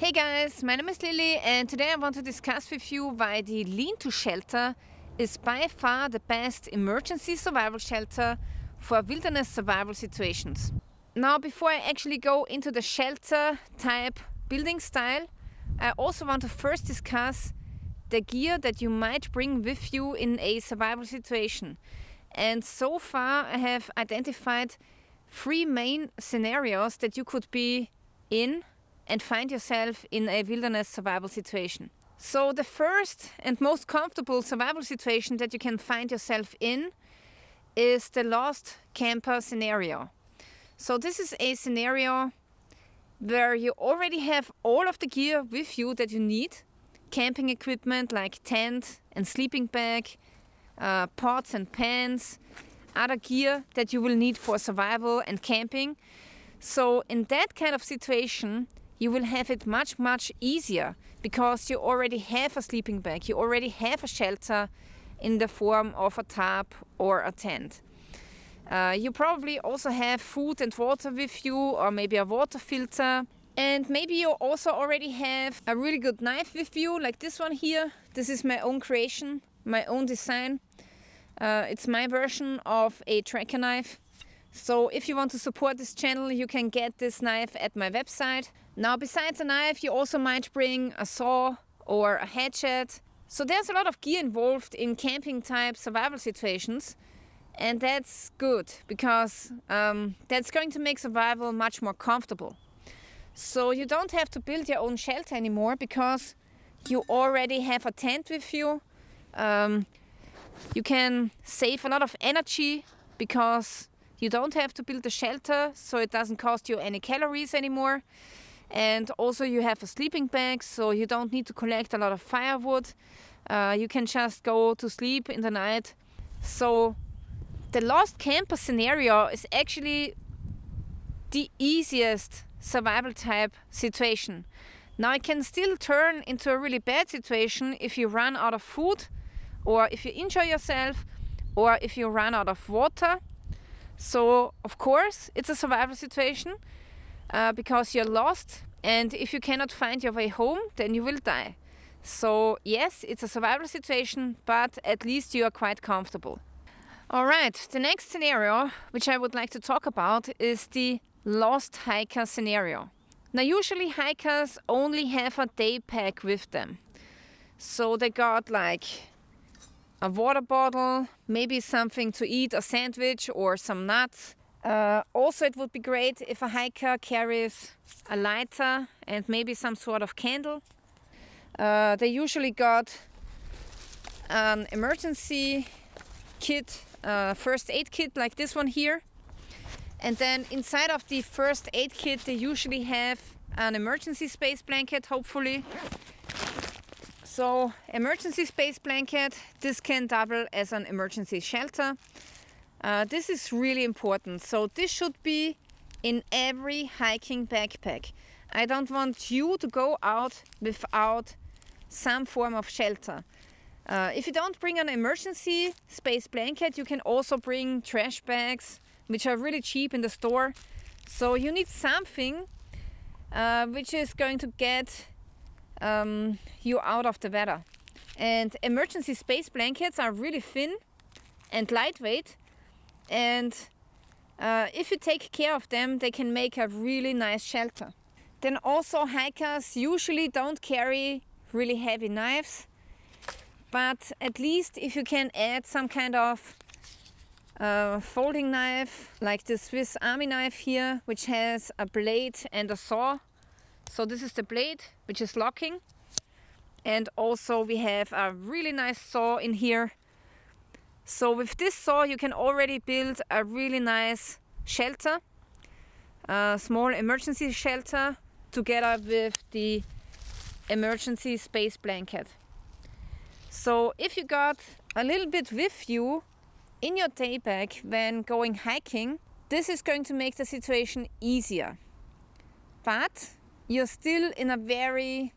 Hey guys, my name is Lily and today I want to discuss with you why the lean-to shelter is by far the best emergency survival shelter for wilderness survival situations. Now, before I actually go into the shelter type building style, I also want to first discuss the gear that you might bring with you in a survival situation. And so far I have identified 3 main scenarios that you could be in and find yourself in a wilderness survival situation. So the first and most comfortable survival situation that you can find yourself in is the lost camper scenario. So this is a scenario where you already have all of the gear with you that you need. Camping equipment like tent and sleeping bag, pots and pans, other gear that you will need for survival and camping. So in that kind of situation, you will have it much easier because you already have a sleeping bag, you already have a shelter in the form of a tarp or a tent. You probably also have food and water with you, or maybe a water filter. And maybe you also already have a really good knife with you, like this one here. This is my own creation, my own design. It's my version of a tracker knife. So if you want to support this channel, you can get this knife at my website. Now, besides a knife, you also might bring a saw or a hatchet. So there's a lot of gear involved in camping type survival situations. And that's good because that's going to make survival much more comfortable. So you don't have to build your own shelter anymore because you already have a tent with you. You can save a lot of energy because you don't have to build a shelter, so it doesn't cost you any calories anymore. And also you have a sleeping bag, so you don't need to collect a lot of firewood. You can just go to sleep in the night. So the lost camper scenario is actually the easiest survival type situation. Now, it can still turn into a really bad situation if you run out of food, or if you injure yourself, or if you run out of water. So of course it's a survival situation because you're lost, and if you cannot find your way home, then you will die. So yes, it's a survival situation, but at least you are quite comfortable. Alright, the next scenario which I would like to talk about is the lost hiker scenario. Now, usually hikers only have a day pack with them. So they got like a water bottle, maybe something to eat, a sandwich or some nuts. Also, it would be great if a hiker carries a lighter and maybe some sort of candle. They usually got an emergency kit, first aid kit like this one here. And then inside of the first aid kit, they usually have an emergency space blanket, hopefully. So, emergency space blanket, this can double as an emergency shelter. This is really important. So this should be in every hiking backpack. I don't want you to go out without some form of shelter. If you don't bring an emergency space blanket, you can also bring trash bags, which are really cheap in the store. So you need something which is going to get you out of the weather. And emergency space blankets are really thin and lightweight, and if you take care of them, they can make a really nice shelter. Then also, hikers usually don't carry really heavy knives, but at least if you can add some kind of folding knife, like the Swiss Army knife here, which has a blade and a saw. So this is the blade, which is locking. And also we have a really nice saw in here. So with this saw you can already build a really nice shelter, a small emergency shelter, together with the emergency space blanket. So if you got a little bit with you in your day bag when going hiking, this is going to make the situation easier. But you're still in a very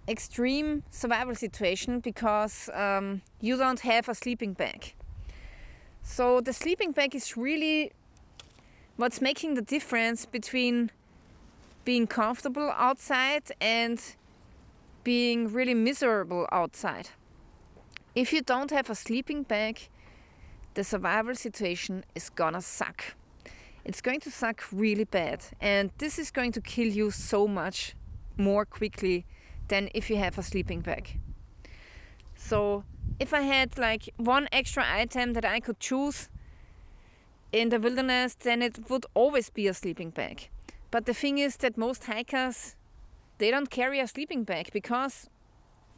extreme survival situation because you don't have a sleeping bag. So the sleeping bag is really what's making the difference between being comfortable outside and being really miserable outside. If you don't have a sleeping bag, the survival situation is gonna suck. It's going to suck really bad, and this is going to kill you so much more quickly than if you have a sleeping bag. So if I had like one extra item that I could choose in the wilderness, then it would always be a sleeping bag. But the thing is that most hikers, they don't carry a sleeping bag because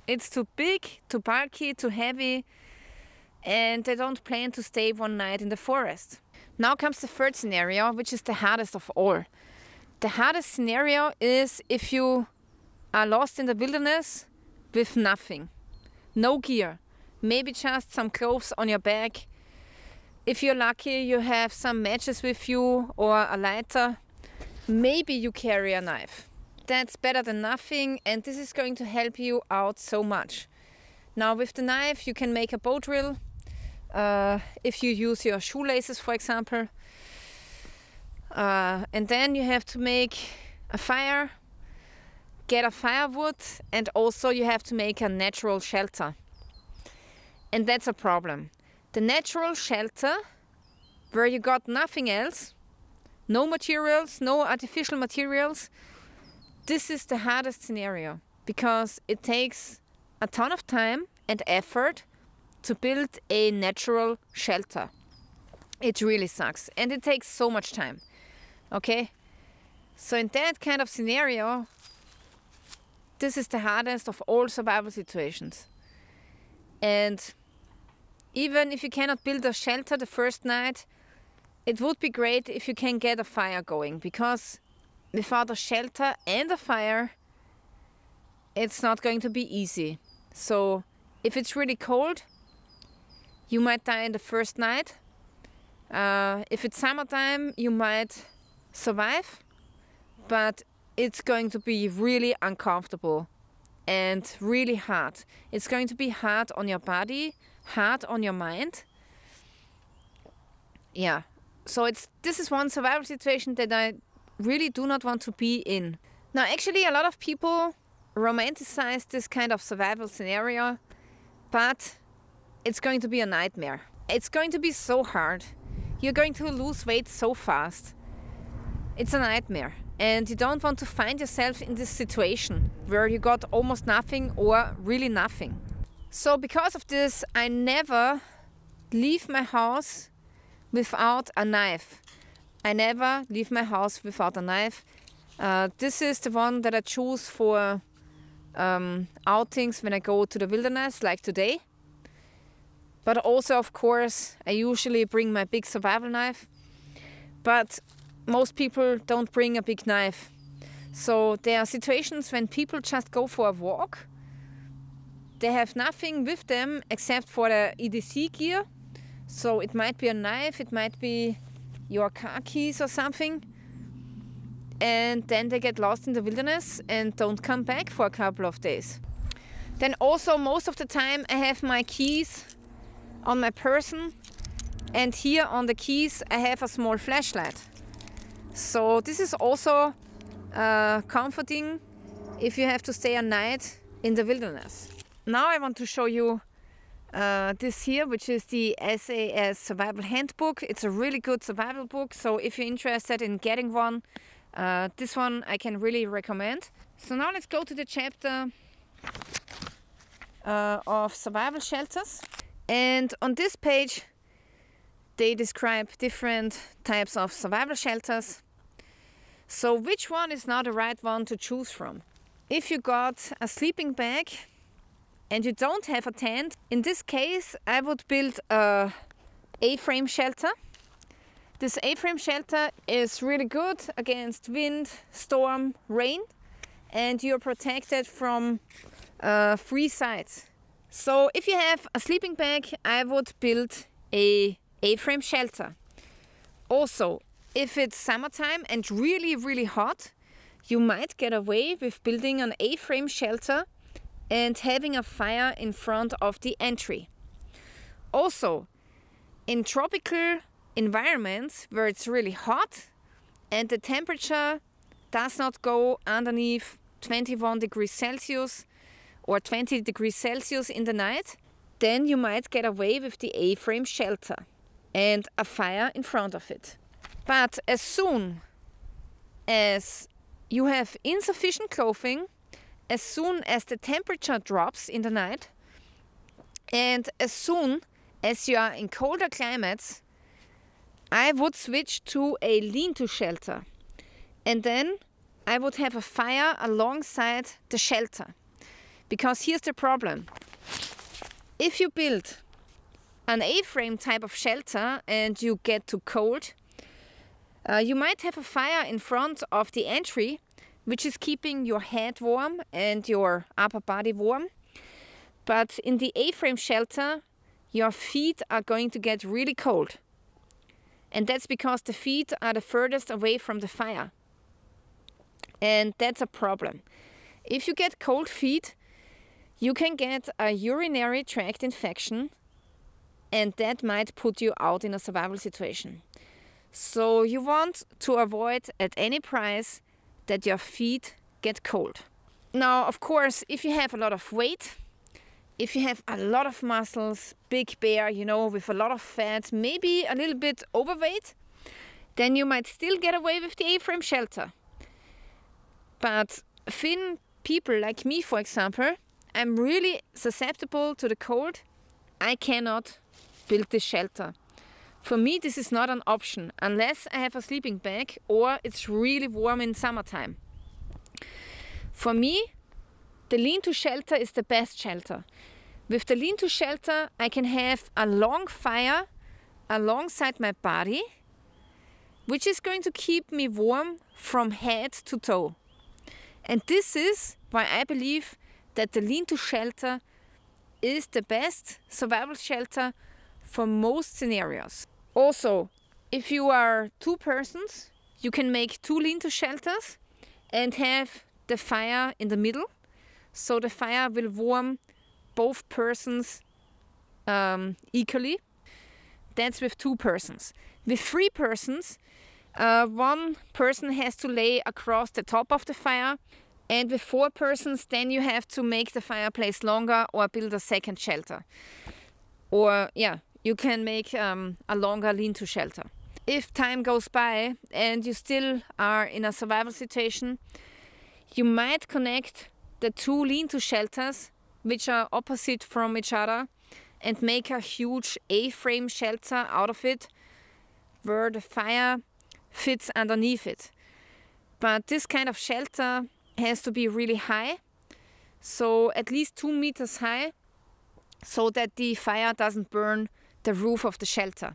it's too big, too bulky, too heavy, and they don't plan to stay one night in the forest. Now comes the third scenario, which is the hardest of all. The hardest scenario is if you are lost in the wilderness with nothing, no gear, maybe just some clothes on your back. If you're lucky, you have some matches with you or a lighter. Maybe you carry a knife. That's better than nothing, and this is going to help you out so much. Now with the knife you can make a bow drill. If you use your shoelaces, for example, and then you have to make a fire, get a firewood, and also you have to make a natural shelter. And that's a problem. The natural shelter, where you got nothing else, no materials, no artificial materials, this is the hardest scenario because it takes a ton of time and effort to build a natural shelter. It really sucks and it takes so much time. Okay, so in that kind of scenario, this is the hardest of all survival situations. And even if you cannot build a shelter the first night, it would be great if you can get a fire going, because without a shelter and a fire, it's not going to be easy. So if it's really cold, you might die in the first night. If it's summertime, you might survive, but it's going to be really uncomfortable and really hard. It's going to be hard on your body, hard on your mind. Yeah, so this is one survival situation that I really do not want to be in. Now actually a lot of people romanticize this kind of survival scenario, but it's going to be a nightmare. It's going to be so hard. You're going to lose weight so fast. It's a nightmare. And you don't want to find yourself in this situation where you got almost nothing or really nothing. So because of this, I never leave my house without a knife. I never leave my house without a knife. This is the one that I choose for outings when I go to the wilderness, like today. But also, of course, I usually bring my big survival knife. But most people don't bring a big knife. So there are situations when people just go for a walk. They have nothing with them except for the EDC gear. So it might be a knife, it might be your car keys or something. And then they get lost in the wilderness and don't come back for a couple of days. Then also most of the time I have my keys on my person, and here on the keys I have a small flashlight. So this is also comforting if you have to stay a night in the wilderness. Now I want to show you this here, which is the SAS Survival Handbook. It's a really good survival book, so if you're interested in getting one, this one I can really recommend. So now let's go to the chapter of survival shelters. And on this page they describe different types of survival shelters. So which one is now the right one to choose from? If you got a sleeping bag and you don't have a tent, in this case I would build a A-frame shelter. This A-frame shelter is really good against wind, storm, rain, and you're protected from 3 sides. So if you have a sleeping bag, I would build a A-frame shelter. Also, if it's summertime and really, really hot, you might get away with building an A-frame shelter and having a fire in front of the entry. Also, in tropical environments where it's really hot and the temperature does not go underneath 21 degrees Celsius or 20 degrees Celsius in the night, then you might get away with the A-frame shelter and a fire in front of it. But as soon as you have insufficient clothing, as soon as the temperature drops in the night, and as soon as you are in colder climates, I would switch to a lean-to shelter. And then I would have a fire alongside the shelter. Because here's the problem. If you build an A-frame type of shelter and you get too cold, you might have a fire in front of the entry, which is keeping your head warm and your upper body warm. But in the A-frame shelter, your feet are going to get really cold. And that's because the feet are the furthest away from the fire. And that's a problem. If you get cold feet, you can get a urinary tract infection, and that might put you out in a survival situation. So you want to avoid at any price that your feet get cold. Now, of course, if you have a lot of weight, if you have a lot of muscles, big bear, you know, with a lot of fat, maybe a little bit overweight, then you might still get away with the A-frame shelter. But thin people like me, for example, I'm really susceptible to the cold. I cannot build this shelter. For me, this is not an option unless I have a sleeping bag or it's really warm in summertime. For me, the lean-to shelter is the best shelter. With the lean-to shelter, I can have a long fire alongside my body, which is going to keep me warm from head to toe. And this is why I believe that the lean-to shelter is the best survival shelter for most scenarios. Also, if you are two persons, you can make two lean-to shelters and have the fire in the middle. So the fire will warm both persons equally. That's with two persons. With three persons, one person has to lay across the top of the fire. And with four persons, then you have to make the fireplace longer or build a second shelter. Or, yeah, you can make a longer lean-to shelter. If time goes by and you still are in a survival situation, you might connect the two lean-to shelters, which are opposite from each other, and make a huge A-frame shelter out of it, where the fire fits underneath it. But this kind of shelter has to be really high, so at least 2 meters high, so that the fire doesn't burn the roof of the shelter.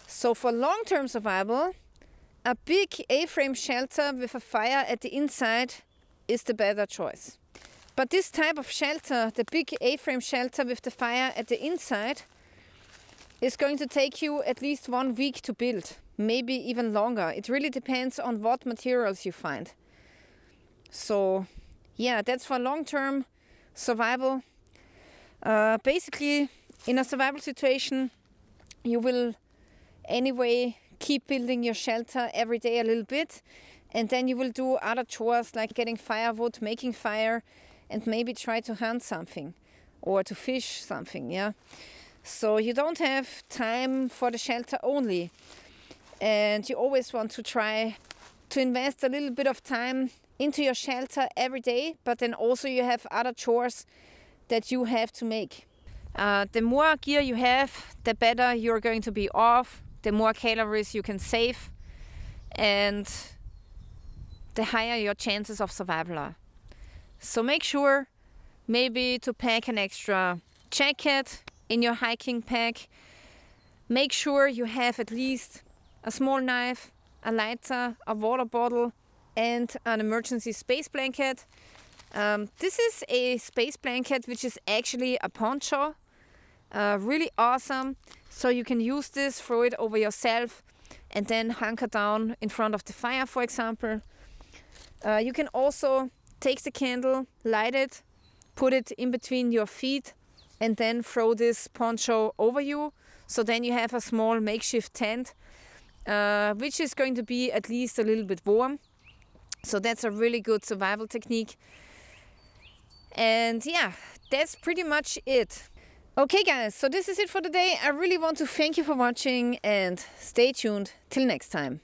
So for long-term survival, a big A-frame shelter with a fire at the inside is the better choice. But this type of shelter, the big A-frame shelter with the fire at the inside, is going to take you at least 1 week to build, maybe even longer. It really depends on what materials you find. So yeah, that's for long-term survival. Basically, in a survival situation, you will anyway keep building your shelter every day a little bit, and then you will do other chores like getting firewood, making fire, and maybe try to hunt something or to fish something, yeah. So you don't have time for the shelter only, and you always want to try to invest a little bit of time into your shelter every day, but then also you have other chores that you have to make. The more gear you have, the better you're going to be off, the more calories you can save, and the higher your chances of survival are. So make sure maybe to pack an extra jacket in your hiking pack. Make sure you have at least a small knife, a lighter, a water bottle, and an emergency space blanket. This is a space blanket which is actually a poncho. Really awesome. So you can use this, throw it over yourself, and then hunker down in front of the fire, for example. You can also take the candle, light it, put it in between your feet, and then throw this poncho over you. So then you have a small makeshift tent, which is going to be at least a little bit warm. So that's a really good survival technique. And yeah, that's pretty much it. Okay guys, so this is it for today. I really want to thank you for watching and stay tuned till next time.